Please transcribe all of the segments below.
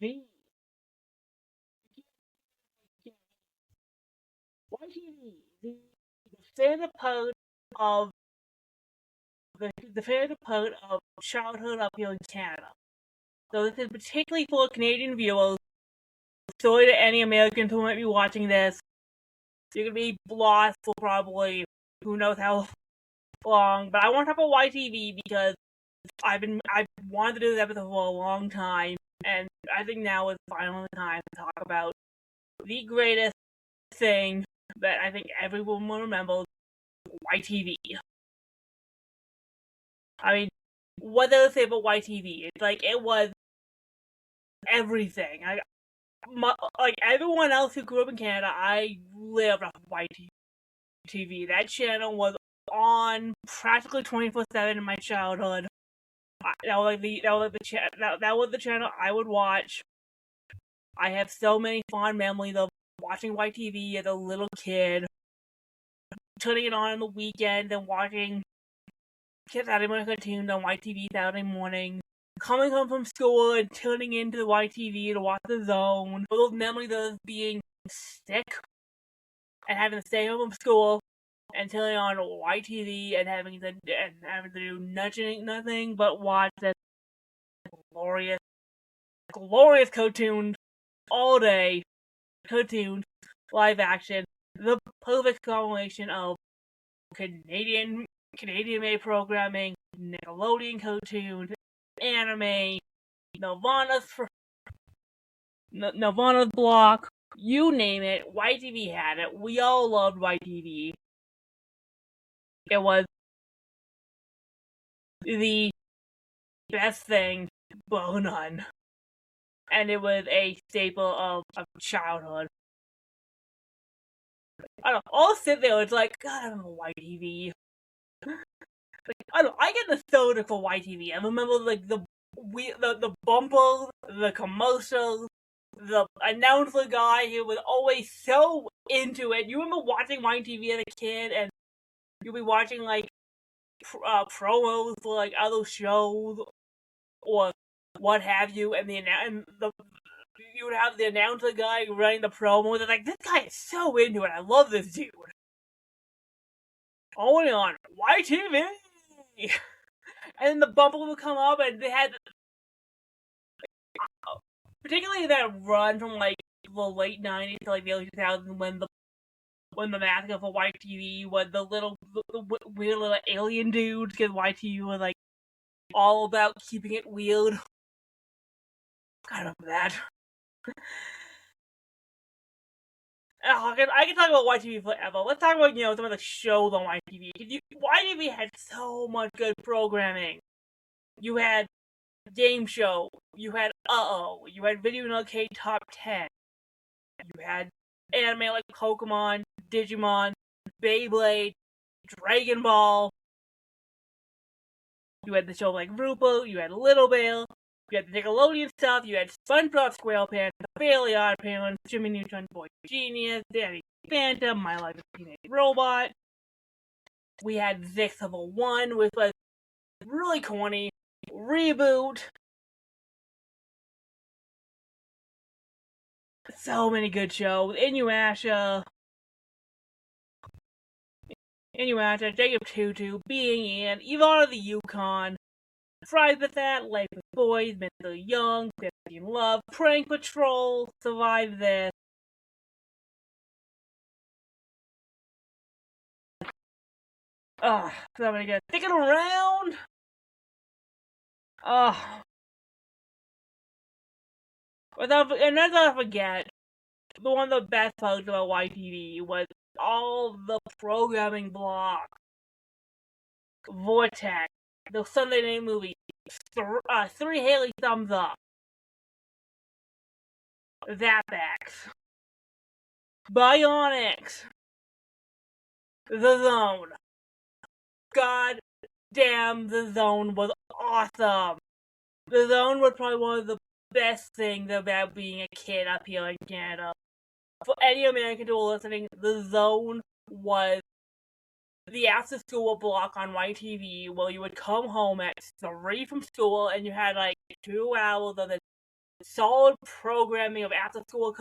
The YTV, the standard part of the standard part of childhood up here in Canada. So this is particularly for Canadian viewers. Sorry to any Americans who might be watching this. You're gonna be lost for probably who knows how long. But I want to talk about YTV because I've wanted to do this episode for a long time, and I think now is finally the time to talk about the greatest thing that I think everyone will remember: YTV. I mean, what does it say about YTV? It's like it was everything. Like everyone else who grew up in Canada, I lived off of YTV. That channel was on practically 24/7 in my childhood. That was the channel I would watch. I have so many fond memories of watching YTV as a little kid, turning it on the weekend and watching Saturday morning cartoons on YTV Saturday morning, coming home from school and tuning into the YTV to watch The Zone. Those memories of being sick and having to stay home from school and turning on YTV and having to do nothing but watch that glorious cartoon all day. Cartoons, live action, the perfect combination of Canadian made programming, Nickelodeon cartoons, anime, Nirvana's block, you name it, YTV had it. We all loved YTV. It was the best thing, bar none. And it was a staple of childhood. I don't know, I'll sit there, it's like, God, I remember YTV. I don't know, I get nostalgic for YTV. I remember like the bumpers, the commercials, the announcer guy who was always so into it. You remember watching YTV as a kid, and you'll be watching like promos for like other shows or what have you, and you would have the announcer guy running the promos. And like, this guy is so into it. I love this dude. Only on YTV. And then the bumper would come up, and they had particularly that run from like the late '90s to like the early 2000s when the mascot for YTV was the weird little alien dude, because YTV was like all about keeping it weird. I don't know that. I can talk about YTV forever. Let's talk about some of the shows on YTV. YTV had so much good programming. You had game show. You had You had Video and Arcade Top 10. You had anime like Pokemon, Digimon, Beyblade, Dragon Ball. You had the show like Rupo. You had Little Bear. You had the Nickelodeon stuff. You had SpongeBob SquarePants, The Fairly Odd Parents, Jimmy Neutron, Boy Genius, Danny Phantom, My Life as a Teenage Robot. We had Zix of a One, which was really corny. Reboot. So many good shows. Inuyasha, Jacob Tutu, Being In, Yvonne of the Yukon, Fries with That, Life with Boys, Mentally Young, Fifty in Love, Prank Patrol, Survive This. So many good. Sticking Around. And let's not forget, one of the best parts about YTV was all the programming block. Vortex, the Sunday night movie, Three Haley Thumbs Up, Zapex, Bionics, The Zone. God damn, The Zone was awesome. The Zone was probably one of the best things about being a kid up here in Canada. For any American who are listening, The Zone was the after-school block on YTV where you would come home at 3 from school and you had like 2 hours of this solid programming of after-school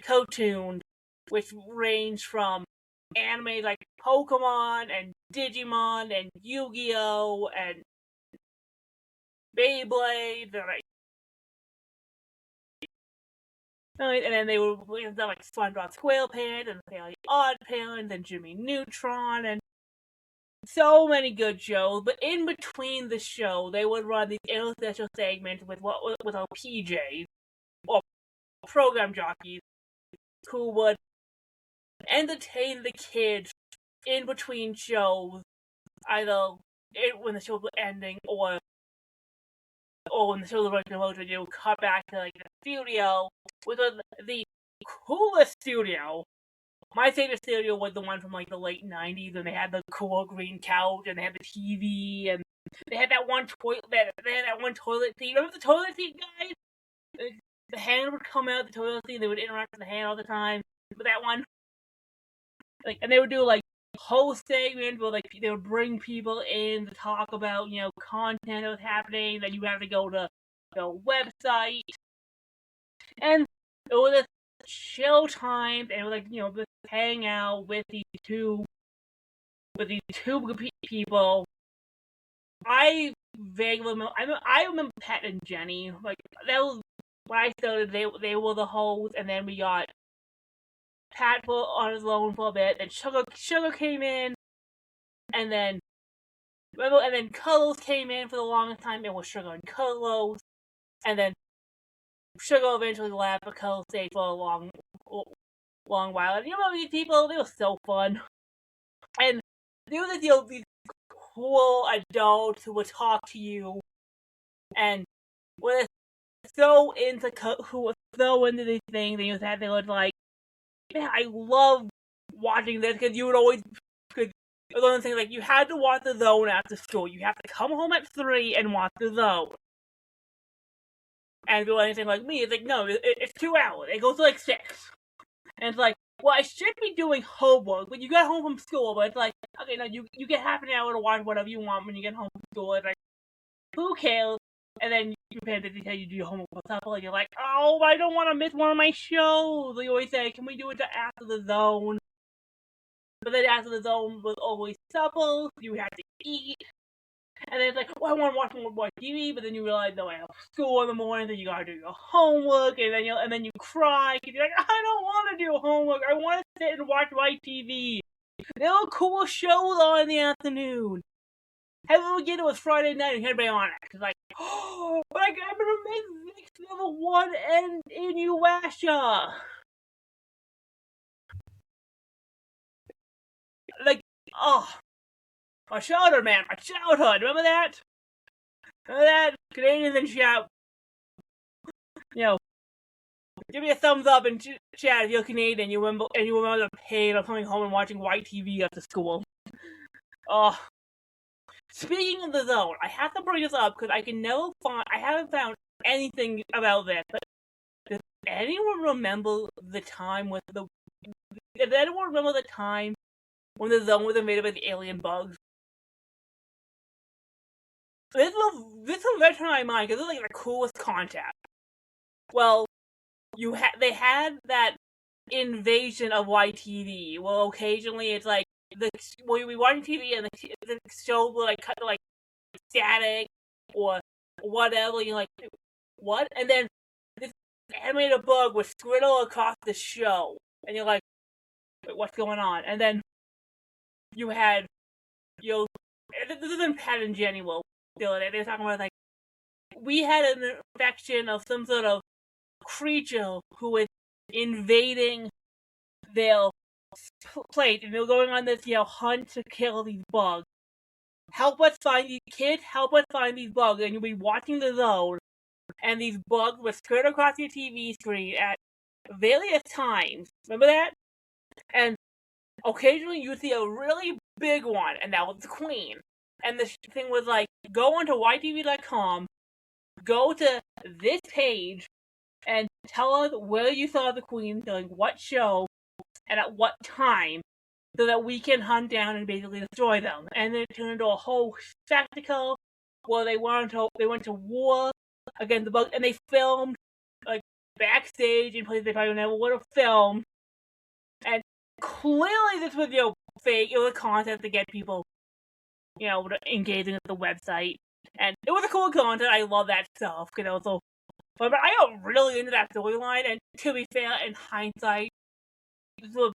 cartoons, which range from anime like Pokemon and Digimon and Yu-Gi-Oh! And Beyblade, and then they were like SpongeBob SquarePants and Fairly Odd Parents and Jimmy Neutron and so many good shows. But in between the show, they would run these interstitial segments with our PJs or program jockeys who would entertain the kids in between shows, either when the shows were ending or when the shows were running, they would cut back to like the studio, which was the coolest studio. My favorite studio was the one from like the late 90s, and they had the cool green couch, and they had the TV, and they had that one toilet. They had that one toilet seat. Remember the toilet seat, guys? The hand would come out the toilet seat. They would interact with the hand all the time. But that one, and they would do like whole segments where like they would bring people in to talk about content that was happening. That you have to go to the website, and it was just chill times, and it was like just hang out with these two people. I vaguely remember. I remember Pat and Jenny. Like that was when I started. They were the hosts, and then we got Pat on his own for a bit. Then Sugar came in, and then Carlos came in for the longest time. It was Sugar and Carlos, and then Sugar eventually left, but Carlos stayed for a long while. And you remember these people? They were so fun, and they were these cool adults who would talk to you, and were so into these things. They would like, man, I love watching this because you would always. Another thing, like you had to watch The Zone after school. You have to come home at 3 and watch The Zone. And if you're anything like me, it's like, no, it's 2 hours. It goes to like 6. And it's like, well, I should be doing homework when you get home from school, but it's like, okay, no, you get half an hour to watch whatever you want when you get home from school. It's like, who cares? And then your parents tell you to do your homework for supper, and you're like, oh, I don't want to miss one of my shows. They always say, can we do it after The Zone? But then after The Zone was always supper, you had to eat. And then it's like, well, I want to watch more TV, but then you realize, no, I have school in the morning, then you gotta do your homework, and then you cry, because you're like, I don't want to do homework, I want to sit and watch my TV. There were cool shows on in the afternoon. Heaven Again, it was Friday night, and everybody on it. It's like, oh, but I'm gonna make Mix number 1 and Inuyasha. Like, oh. My childhood, man. My childhood. Remember that? Remember that? Canadians in chat. Give me a thumbs up in chat if you're Canadian and you remember the pain of coming home and watching white TV after school. Oh. Speaking of The Zone, I have to bring this up because I haven't found anything about this. But does anyone remember the time when The Zone was invaded by the alien bugs? This will return my mind because this is like the coolest concept. Well, they had that invasion of YTV. Well, occasionally it's like you'll be watching TV and the show will like cut to like static or whatever. You're like, what? And then this animated bug would scribble across the show, and you're like, wait, what's going on? And then you had this is in Pat and Jenny. Well, they were talking about like we had an infection of some sort of creature who was invading their plate, and they were going on this hunt to kill these bugs. Help us find these bugs, and you'll be watching The Zone, and these bugs will skirt across your TV screen at various times. Remember that? And occasionally you see a really big one, and that was the Queen. And the thing was like, go onto ytv.com, go to this page, and tell us where you saw the Queen during what show and at what time, so that we can hunt down and basically destroy them. And then it turned into a whole spectacle where they went to war against the bugs, and they filmed like backstage in places they probably never would have filmed. And clearly, this was fake. It was a contest to get people engaging with the website, and it was a cool content. I love that stuff because it was so. But I got really into that storyline, and to be fair, in hindsight, because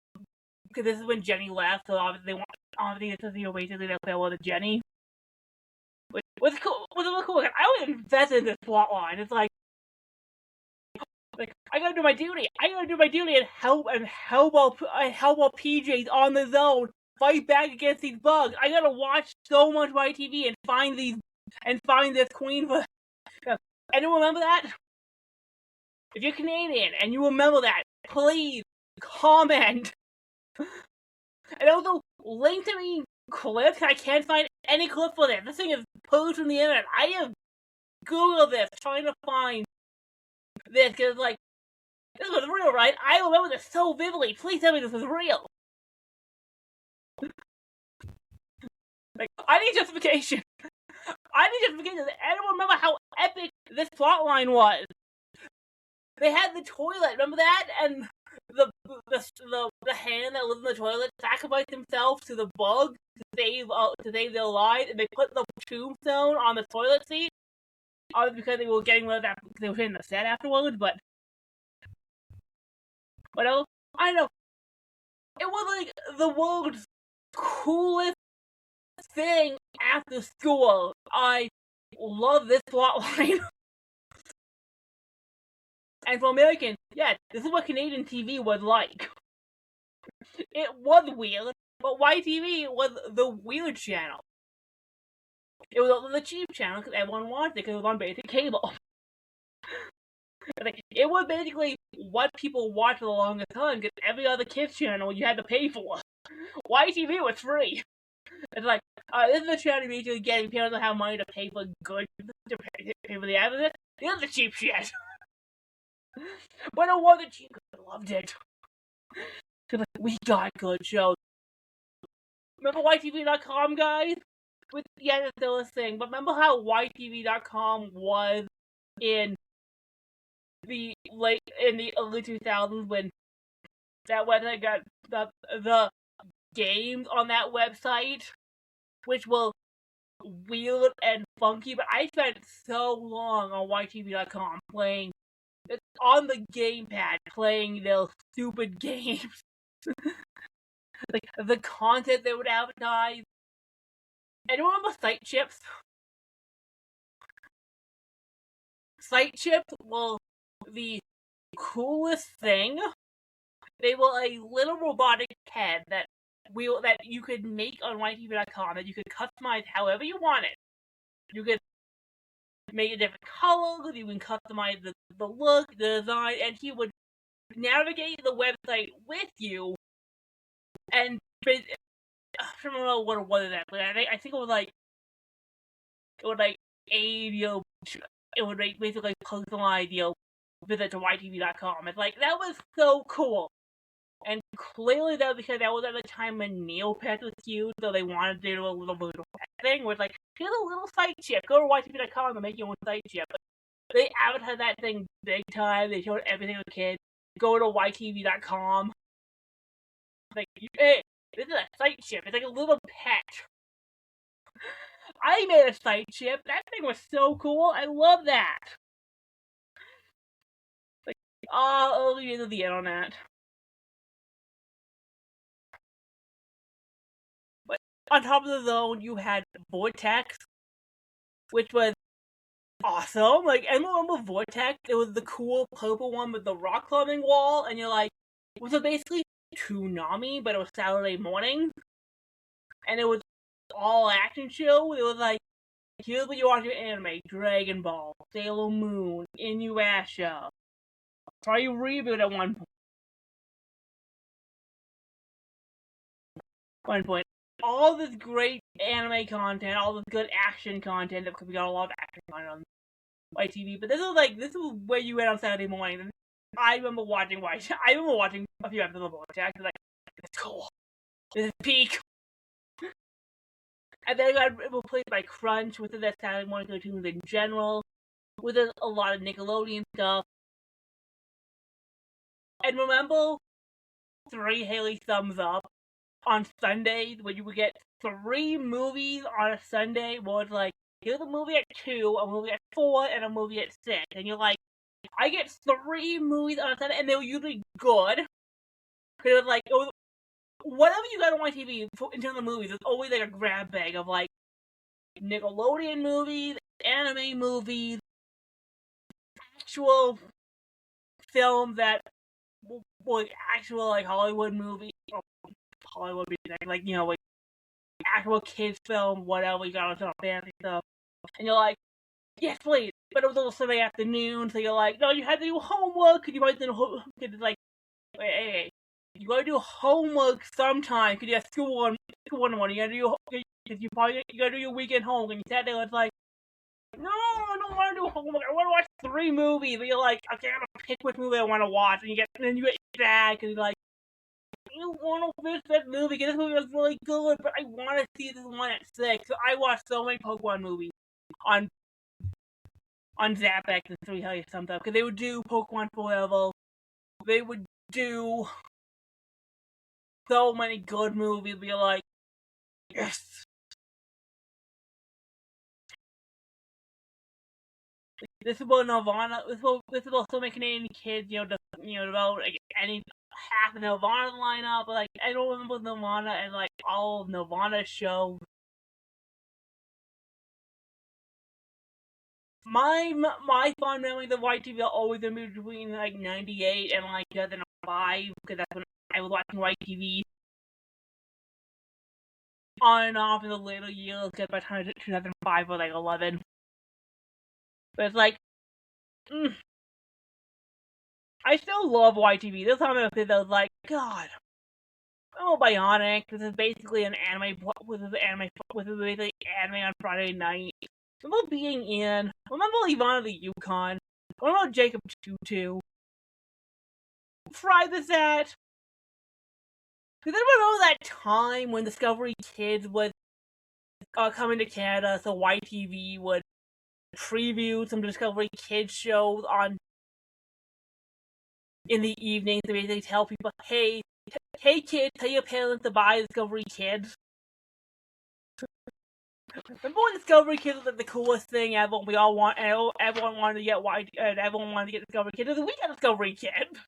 this is when Jenny left, so obviously this is basically their farewell to Jenny. Which was cool. Was really cool. I was invested in this plot line. It's like I gotta do my duty. I gotta do my duty and help out PJs on the zone fight back against these bugs. I gotta watch so much YTV and find this queen for. Anyone remember that? If you're Canadian and you remember that, please comment. And also link to me clips. I can't find any clip for this. This thing is posted on the internet. I have Googled this trying to find this because this was real, right? I remember this so vividly. Please tell me this was real. I need justification. Does anyone remember how epic this plotline was? They had the toilet, remember that? And the hand that lives in the toilet sacrificed himself to the bug to save their lives, and they put the tombstone on the toilet seat. Obviously, because they were getting rid of that, they were hitting the set afterwards. But what else? I don't know. It was the world's coolest thing after school. I love this plotline. And for Americans, yeah, this is what Canadian TV was like. It was weird, but YTV was the weird channel. It was also the cheap channel because everyone watched it because it was on basic cable. It was basically what people watched for the longest time because every other kids channel you had to pay for. YTV was free. It's this is the channel basically getting people to have money to pay for good, to pay for the advertising. This is the cheap shit. But it wasn't cheap because I loved it. Because we got good shows. Remember YTV.com, guys? Yeah, that's still a thing. But remember how YTV.com was in the early 2000s when that website got the games on that website, which were weird and funky. But I spent so long on YTV.com playing. It's on the gamepad playing those stupid games. The content they would advertise. Anyone remember site chips? Site chips were the coolest thing. They were a little robotic head that you could make on YTV.com that you could customize however you wanted. You could make a different color, you can customize the look, the design, and he would navigate the website with you. And I don't know what it was exactly. I think it would aid you. It would basically personalize your visit to YTV.com. It's that was so cool. And clearly that was because that was at the time when Neopets was huge, so they wanted to do a little bit of that thing where it's here's a little site chip, go to YTV.com and make your own site chip. But they advertised that thing big time, they showed everything to kids. Go to YTV.com. Hey, this is a site chip, it's like a little pet. I made a site chip, that thing was so cool, I love that. Early days of the internet. On top of the zone, you had Vortex, which was awesome. I remember Vortex. It was the cool purple one with the rock climbing wall, and it was basically Toonami, but it was Saturday morning, and it was all action show. It was here's what you watch your anime: Dragon Ball, Sailor Moon, Inuyasha. Probably reboot at one point. All this great anime content, all this good action content, because we got a lot of action content on YTV, but this was where you went on Saturday morning, and I remember watching a few episodes of Vortex, it's cool. This is peak. And then it got replaced by Crunch, which is that Saturday morning cartoons in general. with a lot of Nickelodeon stuff. And remember 3 Haley Thumbs Up on Sundays when you would get 3 movies on a Sunday? Well, it's like, here's a movie at 2, a movie at 4, and a movie at 6. And you're like, I get 3 movies on a Sunday, and they were usually good. Because it was like, whatever you got on YTV in terms of movies, there's always like a grab bag of like Nickelodeon movies, anime movies, actual films that were actual like Hollywood movies, Hollywood movies, like, you know, like actual kids film, whatever, you got on some fancy stuff. And you're like, yes, please. But it was also Sunday afternoon, so you're like, no, you had to do homework, because you might do like, hey, you gotta do homework sometime, because you have school in the morning, you gotta do, because you gotta do your weekend homework, and you sat there and it's like, no, I don't want to do homework, I want to watch 3 movies, but you're like, okay, I'm gonna pick which movie I want to watch, and then you get sad, because you're like, I don't want to finish that movie, because this movie was really good, but I want to see this one at 6, so I watched so many Pokemon movies on Zappx and 3 Haley Thumbs Up, because they would do Pokemon Forever, they would do so many good movies, but you're like, yes! This is about Nirvana, this is about so many Canadian kids, develop like any half of Nirvana lineup, but like, I don't remember Nirvana and like all of Nirvana's shows. My fond memories of YTV are always in between like 98 and like 2005, because that's when I was watching YTV on and off in the later years, because by the time 2005 was like 11. But it's like, I still love YTV. This time I was like, God, oh, Bionic. This is basically an anime. This is basically anime on Friday night. Remember being in. Remember Ivana the Yukon. Remember Jacob Tutu. Fry this at. Does anyone remember that time when Discovery Kids was coming to Canada, so YTV would preview some Discovery Kids shows in the evening to basically tell people, hey kids, tell your parents to buy Discovery Kids. Remember when Discovery Kids was like the coolest thing ever? Everyone wanted to get everyone wanted to get Discovery Kids. We got Discovery Kids.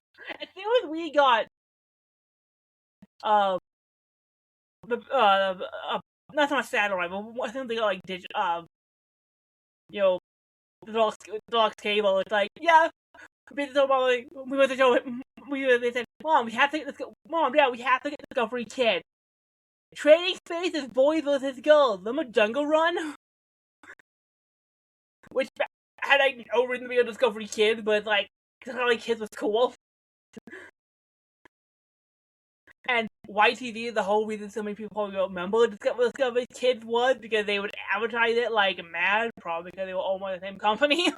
As soon as we got not so much satellite, but I think they got like deluxe cable. It's like, yeah, they said, Mom, we have to get Discovery Kids. Trading Spaces, boys versus girls. Remember Jungle Run? Which had like no reason to be a Discovery Kids, but it's like, Discovery Kids was cool. And YTV, the whole reason so many people probably remember Discovery Kids was because they would advertise it like mad, probably because they were all by the same company.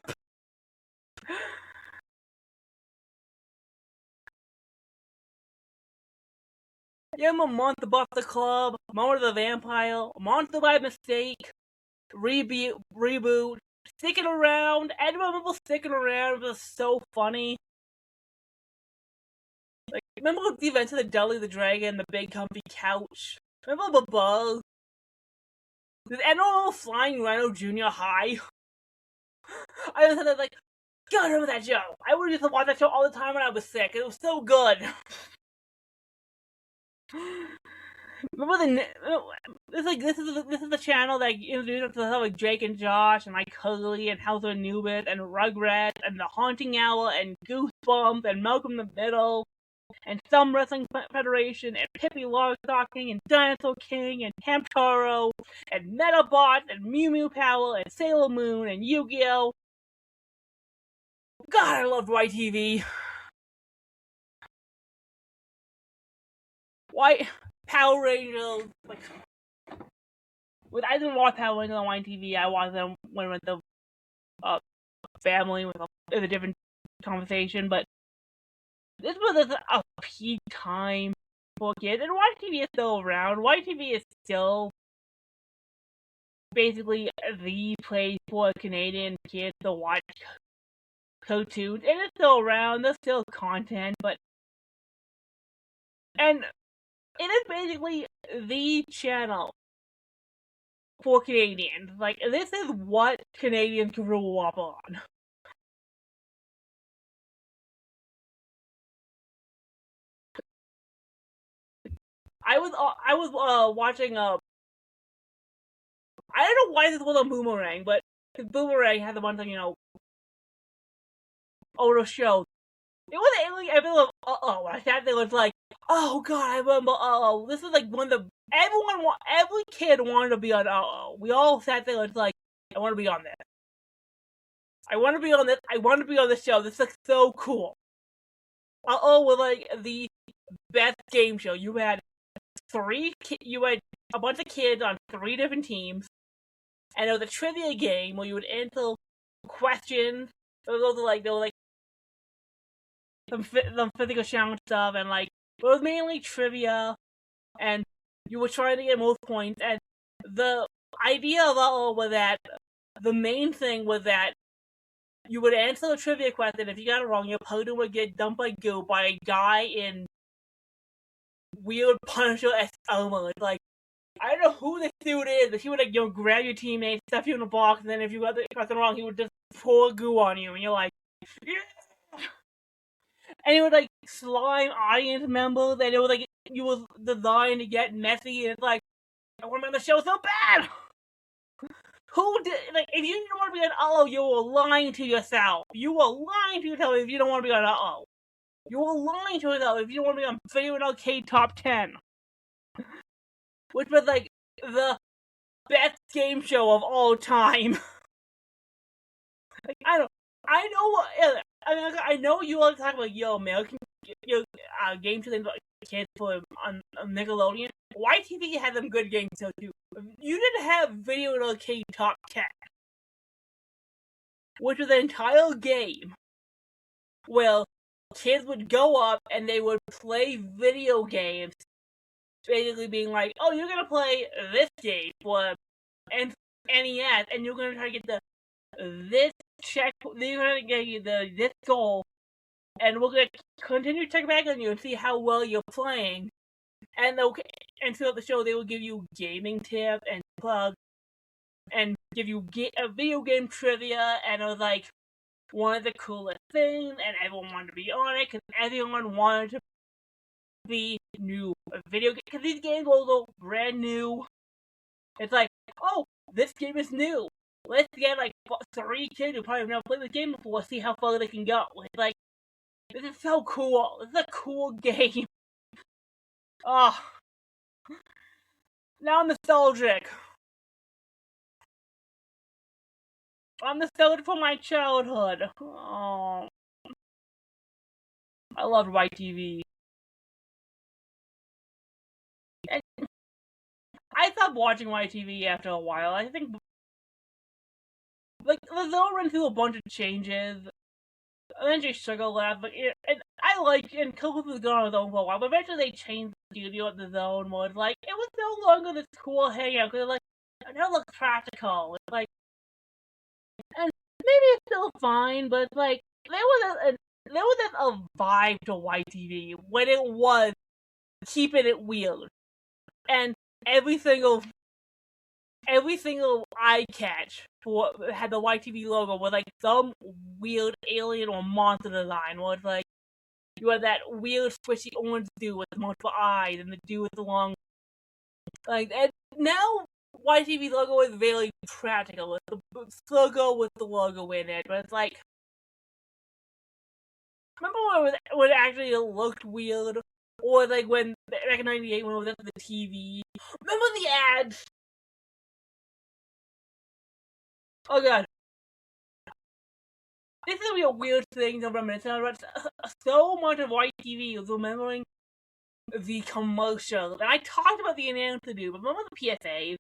Yeah, I'm a Monster Buster Club, Monster the Vampire, Monster by Mistake, reboot, Sticking Around. I remember Sticking Around. It was so funny. Like, remember the events of the Dudley the Dragon, the big comfy couch? Remember the buzz? Did anyone Flying Rhino Junior High? I was like, God, I remember that show. I would used to watch that show all the time when I was sick. It was so good. Remember this is the channel that introduced us to stuff like Jake and Josh and like Cuddly and House of Anubis and Rugrats and The Haunting Hour and Goosebumps and Malcolm in the Middle and Some Wrestling Federation and Pippi Longstocking and Dinosaur King and Hamtaro and Metabots and Mew Mew Power and Sailor Moon and Yu-Gi-Oh! God, I loved YTV. Power Rangers, like, I didn't watch Power Rangers on YTV. I watched them when with the family with a different conversation. But this was a peak time for kids, and YTV is still around. YTV is still basically the place for Canadian kids to watch cartoons, and it's still around. There's still content, and it is basically the channel for Canadians. Like, this is what Canadians grew up on. I was watching I don't know why this was a Boomerang, but Boomerang has a bunch of older shows. It wasn't like everyone was I sat there was like, oh god, I remember this is like one of the every kid wanted to be on We all sat there and was like, I want to be on this. I want to be on this. I want to be on this show. This looks so cool. Was like the best game show. You had a bunch of kids on 3 different teams, and it was a trivia game where you would answer questions. There was some physical challenge stuff, and it was mainly trivia, and you were trying to get most points. And the idea of was that the main thing was that you would answer the trivia question. If you got it wrong, your opponent would get dumped by goo by a guy in weird Punisher armor. I don't know who this dude is, but he would grab your teammate, stuff you in a box, and then if you got the question wrong, he would just pour goo on you, and you're like, yeah! And he would slime audience members, and it was you was designed to get messy, and it's I want to make the show so bad. Who did if you didn't want to be on you were lying to yourself. You were lying to yourself if you don't want to be on You were lying to yourself if you don't want to be on Video and Arcade Top 10. Which was the best game show of all time. I know you all talk about American game shows like kids for on Nickelodeon. YTV had some good games too. You didn't have Video and Arcade Top 10, which was an entire game where kids would go up and they would play video games, basically being like, oh, you're gonna play this game for NES, and you're gonna try to get this goal, and we're gonna continue to check back on you and see how well you're playing. And throughout the show, they will give you gaming tips and plugs, and give you a video game trivia, and it was one of the coolest things, and everyone wanted to be on it, because everyone wanted to be new video game, because these games were brand new. It's oh, this game is new. Let's get 3 kids who probably have never played this game before, see how far they can go. It's this is so cool. This is a cool game. Oh. Now I'm nostalgic. I'm nostalgic for my childhood. Oh. I loved YTV. I stopped watching YTV after a while. I think the zone went through a bunch of changes. Eventually Sugar left, and I and Coco was going on his own for a while, but eventually they changed the studio at the zone where it was no longer this cool hangout, because it now looks practical. It's and maybe it's still fine, but there was a vibe to YTV when it was keeping it weird, and every single eye catch had the YTV logo with some weird alien or monster design, where it's you had that weird squishy orange dude with multiple eyes and the dude with the long and now YTV logo is very practical with the logo with the logo in it, but it's remember when it actually looked weird, or when back in '98 when it was at the TV. Remember the ads? Oh god. This is gonna be a weird thing to reminisce about. So much of YTV is remembering the commercials. And I talked about the announcer dude, but remember the PSAs?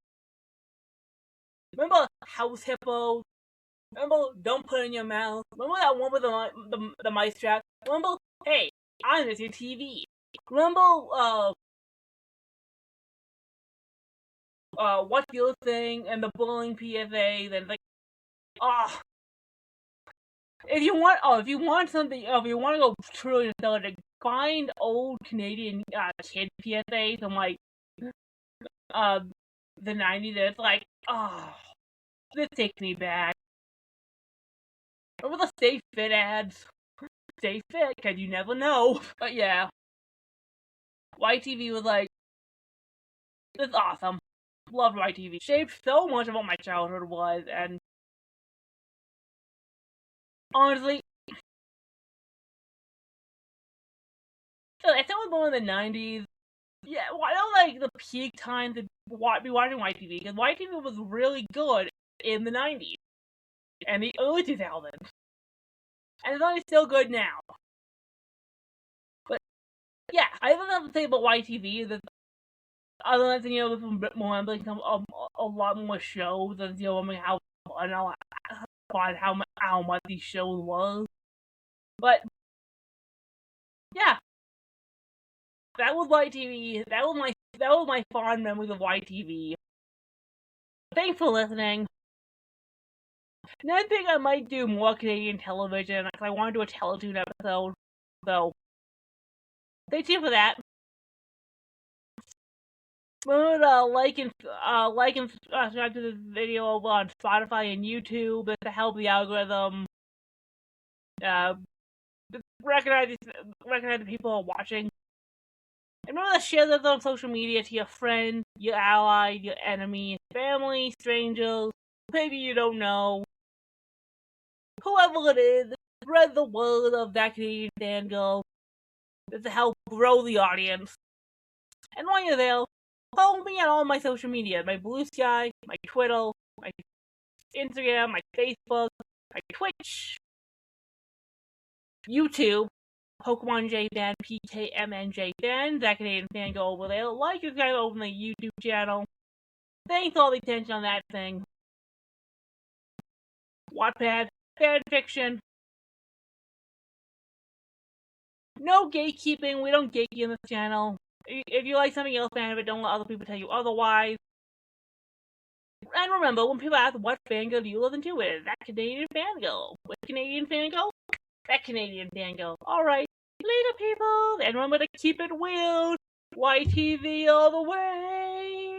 Remember House Hippo? Remember Don't Put It in Your Mouth? Remember that one with the mice trap? Remember, hey, I'm at your TV. Remember, What's Your Thing, and the bullying PSA, then like, ah. If you want something, if you want to go truly nostalgic, find old Canadian kid PSAs from like uh the 90s. It's like, oh, this takes me back. Remember the Stay Fit ads? Stay fit, cause you never know. But yeah, YTV was like, this is awesome. Loved YTV. Shaped so much of what my childhood was, and honestly, I think it was born in the 90s. Yeah, well, I don't like the peak time to be watching YTV, because YTV was really good in the 90s and the early 2000s, and it's only still good now. But yeah, I have nothing to say about YTV. That other than a bit more, like a lot more shows, and how fun how much these shows was. But yeah, that was YTV. That was my fond memories of YTV. Thanks for listening. Another thing, I might do more Canadian television, because I want to do a Teletoon episode, so stay tuned for that. Remember to like and subscribe to this video over on Spotify and YouTube to help the algorithm recognize the people who are watching. And remember to share this on social media to your friends, your ally, your enemy, family, strangers, maybe you don't know. Whoever it is, spread the word of that Canadian Fangirl to help grow the audience. And while you're there, follow me on all my social media, my Blue Sky, my Twitter, my Instagram, my Facebook, my Twitch, YouTube, Pokemon J Fan, PKMNJ Fan, that Canadian Fangirl over there. Like and subscribe over my YouTube channel. Thanks for all the attention on that thing. Wattpad, fan fiction. No gatekeeping, we don't gatekeep in this channel. If you like something else, fan of it, don't let other people tell you otherwise. And remember, when people ask what fangirl do you listen to, it is that Canadian Fangirl. Which Canadian Fangirl? That Canadian Fangirl. Alright, later people, and remember to keep it weird. YTV all the way!